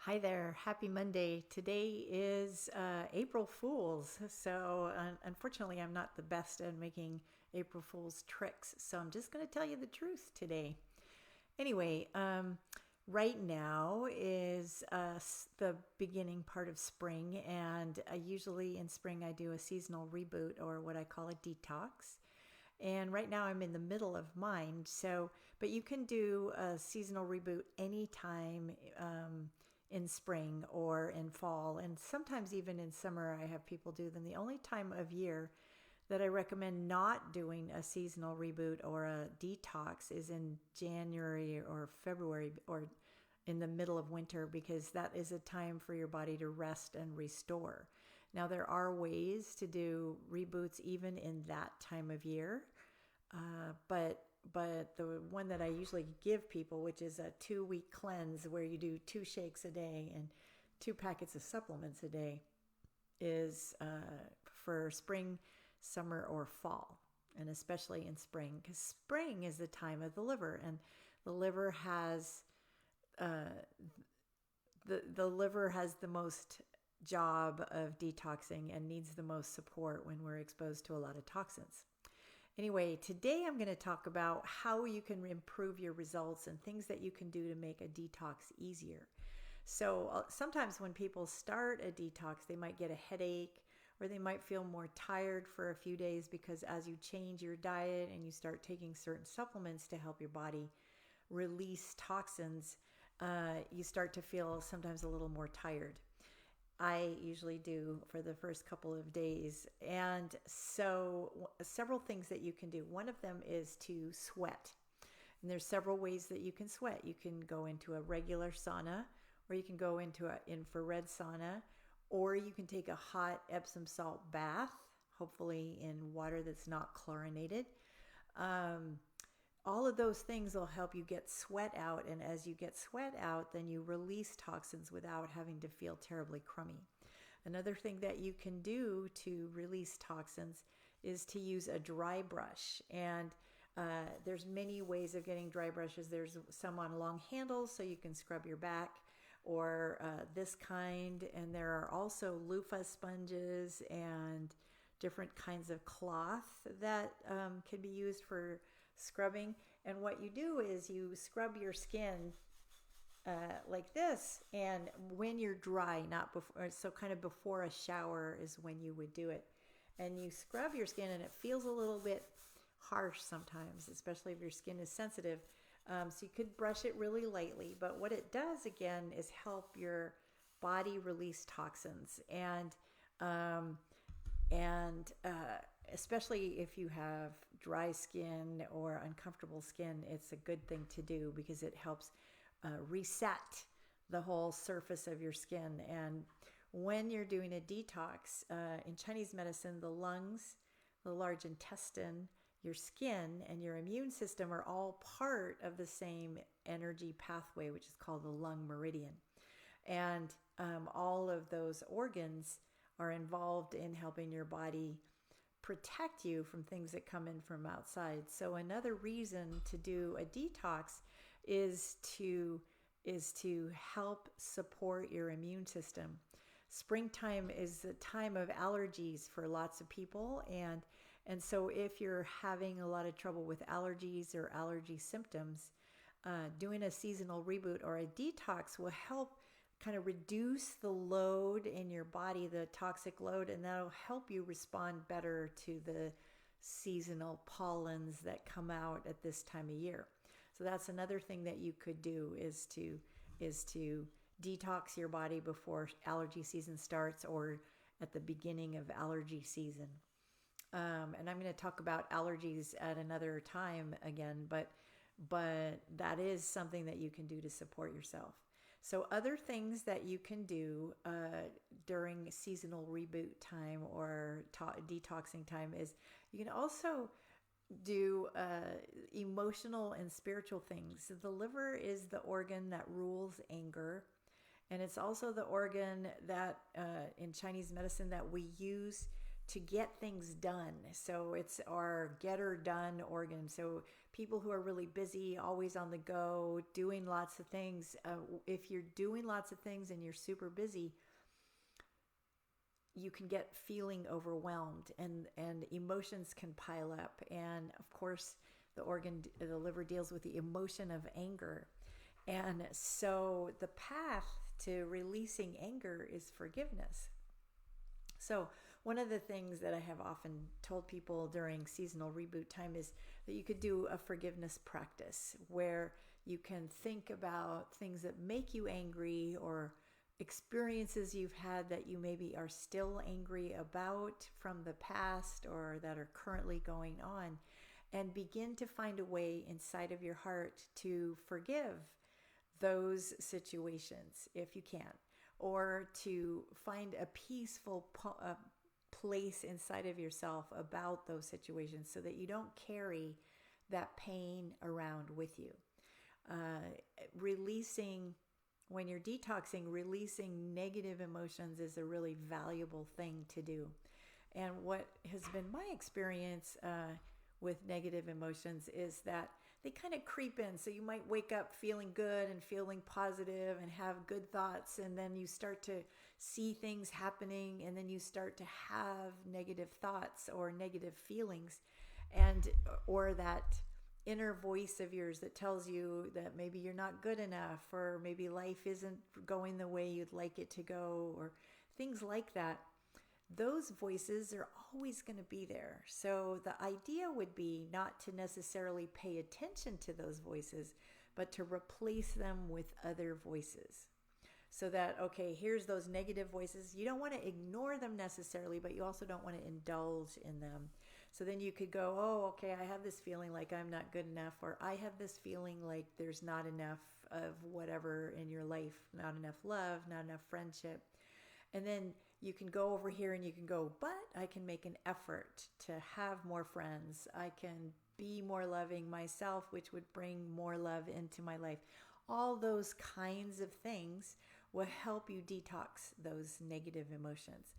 Hi there. Happy Monday. Today is April Fool's. So, unfortunately, I'm not the best at making April Fool's tricks. So, I'm just going to tell you the truth today. Anyway, right now is the beginning part of spring. And usually in spring, I do a seasonal reboot or what I call a detox. And right now I'm in the middle of mine. So, but you can do a seasonal reboot anytime in spring or in fall. And sometimes even in summer, I have people do them. The only time of year that I recommend not doing a seasonal reboot or a detox is in January or February or in the middle of winter, because that is a time for your body to rest and restore. Now, there are ways to do reboots even in that time of year, but the one that I usually give people, which is a 2-week cleanse where you do 2 shakes a day and 2 packets of supplements a day, is for spring, summer, or fall, and especially in spring, because spring is the time of the liver, and the liver has the liver has the most job of detoxing and needs the most support when we're exposed to a lot of toxins. Anyway, today I'm going to talk about how you can improve your results and things that you can do to make a detox easier. So sometimes when people start a detox, they might get a headache or they might feel more tired for a few days, because as you change your diet and you start taking certain supplements to help your body release toxins, you start to feel sometimes a little more tired. I usually do for the first couple of days. And so several things that you can do. One of them is to sweat. And there's several ways that you can sweat. You can go into a regular sauna, or you can go into an infrared sauna, or you can take a hot Epsom salt bath, hopefully in water that's not chlorinated. All of those things will help you get sweat out. And as you get sweat out, then you release toxins without having to feel terribly crummy. Another thing that you can do to release toxins is to use a dry brush. And there's many ways of getting dry brushes. There's some on long handles so you can scrub your back, or this kind. And there are also loofah sponges and different kinds of cloth that can be used for scrubbing. And what you do is you scrub your skin like this, and when you're dry, not before, so kind of before a shower is when you would do it. And you scrub your skin, and it feels a little bit harsh sometimes, especially if your skin is sensitive. So you could brush it really lightly, but what it does again is help your body release toxins. And especially if you have dry skin or uncomfortable skin, it's a good thing to do, because it helps reset the whole surface of your skin. And when you're doing a detox, in Chinese medicine, the lungs, the large intestine, your skin, and your immune system are all part of the same energy pathway, which is called the lung meridian. And all of those organs are involved in helping your body protect you from things that come in from outside. So another reason to do a detox is to help support your immune system. Springtime is the time of allergies for lots of people, and so if you're having a lot of trouble with allergies or allergy symptoms, doing a seasonal reboot or a detox will help kind of reduce the load in your body, the toxic load, and that'll help you respond better to the seasonal pollens that come out at this time of year. So that's another thing that you could do, is to detox your body before allergy season starts, or at the beginning of allergy season. And I'm going to talk about allergies at another time again, but that is something that you can do to support yourself. So other things that you can do during seasonal reboot time or detoxing time is you can also do emotional and spiritual things. The liver is the organ that rules anger, and it's also the organ that in Chinese medicine that we use to get things done. So it's our getter done organ. So people who are really busy, always on the go, doing lots of things. If you're doing lots of things and you're super busy, you can get feeling overwhelmed, and emotions can pile up. And of course, the liver deals with the emotion of anger. And so the path to releasing anger is forgiveness. So one of the things that I have often told people during seasonal reboot time is that you could do a forgiveness practice where you can think about things that make you angry, or experiences you've had that you maybe are still angry about from the past or that are currently going on, and begin to find a way inside of your heart to forgive those situations if you can, or to find a peaceful place inside of yourself about those situations so that you don't carry that pain around with you. When you're detoxing, releasing negative emotions is a really valuable thing to do. And what has been my experience with negative emotions is that they kind of creep in. So you might wake up feeling good and feeling positive and have good thoughts, and then you start to see things happening, and then you start to have negative thoughts or negative feelings, or that inner voice of yours that tells you that maybe you're not good enough, or maybe life isn't going the way you'd like it to go, or things like that. Those voices are always going to be there. So the idea would be not to necessarily pay attention to those voices, but to replace them with other voices. So that, okay, here's those negative voices. You don't want to ignore them necessarily, but you also don't want to indulge in them. So then you could go, oh, okay, I have this feeling like I'm not good enough, or I have this feeling like there's not enough of whatever in your life, not enough love, not enough friendship. And then you can go over here and you can go, but I can make an effort to have more friends. I can be more loving myself, which would bring more love into my life. All those kinds of things will help you detox those negative emotions.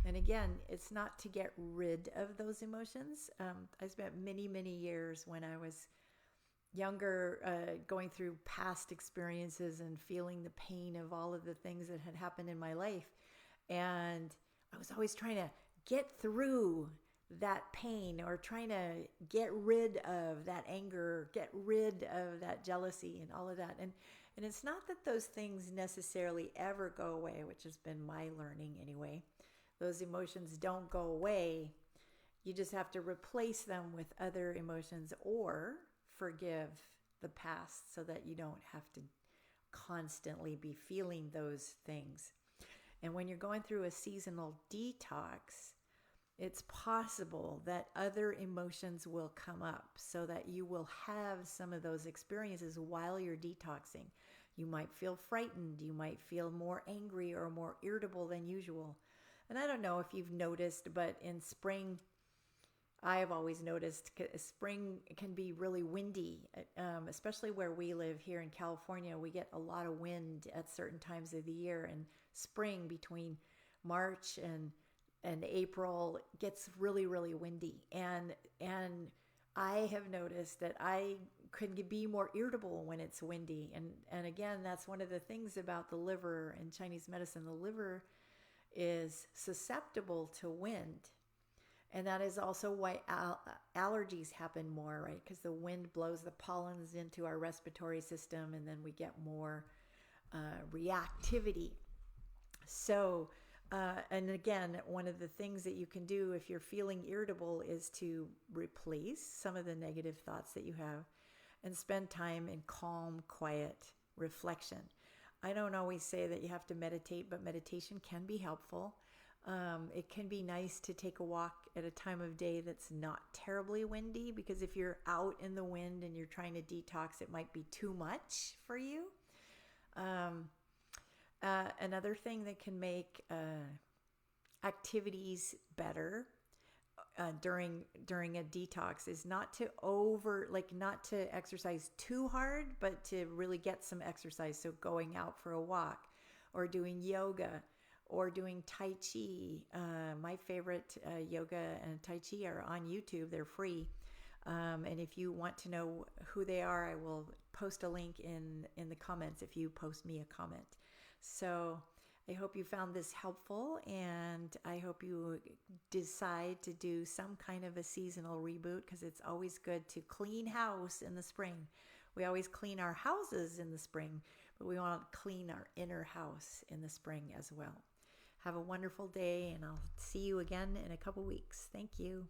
And again, it's not to get rid of those emotions. I spent many, many years when I was younger going through past experiences and feeling the pain of all of the things that had happened in my life. And I was always trying to get through that pain, or trying to get rid of that anger, get rid of that jealousy and all of that. And it's not that those things necessarily ever go away, which has been my learning anyway. Those emotions don't go away. You just have to replace them with other emotions, or forgive the past so that you don't have to constantly be feeling those things. And when you're going through a seasonal detox, it's possible that other emotions will come up, so that you will have some of those experiences while you're detoxing. You might feel frightened. You might feel more angry or more irritable than usual. And I don't know if you've noticed, but in spring, I have always noticed spring can be really windy, especially where we live here in California. We get a lot of wind at certain times of the year, and spring between March and April gets really, really windy. And I have noticed that I could be more irritable when it's windy. And again, that's one of the things about the liver in Chinese medicine. The liver is susceptible to wind. And that is also why allergies happen more, right? Because the wind blows the pollens into our respiratory system, and then we get more reactivity. So, and again, one of the things that you can do if you're feeling irritable is to replace some of the negative thoughts that you have and spend time in calm, quiet reflection. I don't always say that you have to meditate, but meditation can be helpful. It can be nice to take a walk at a time of day that's not terribly windy, because if you're out in the wind and you're trying to detox, it might be too much for you. Another thing that can make activities better during a detox is not to exercise too hard, but to really get some exercise. So going out for a walk, or doing yoga, or doing Tai Chi. My favorite yoga and Tai Chi are on YouTube. They're free. And if you want to know who they are, I will post a link in the comments if you post me a comment. So I hope you found this helpful, and I hope you decide to do some kind of a seasonal reboot, because it's always good to clean house in the spring. We always clean our houses in the spring, but we want to clean our inner house in the spring as well. Have a wonderful day, and I'll see you again in a couple weeks. Thank you.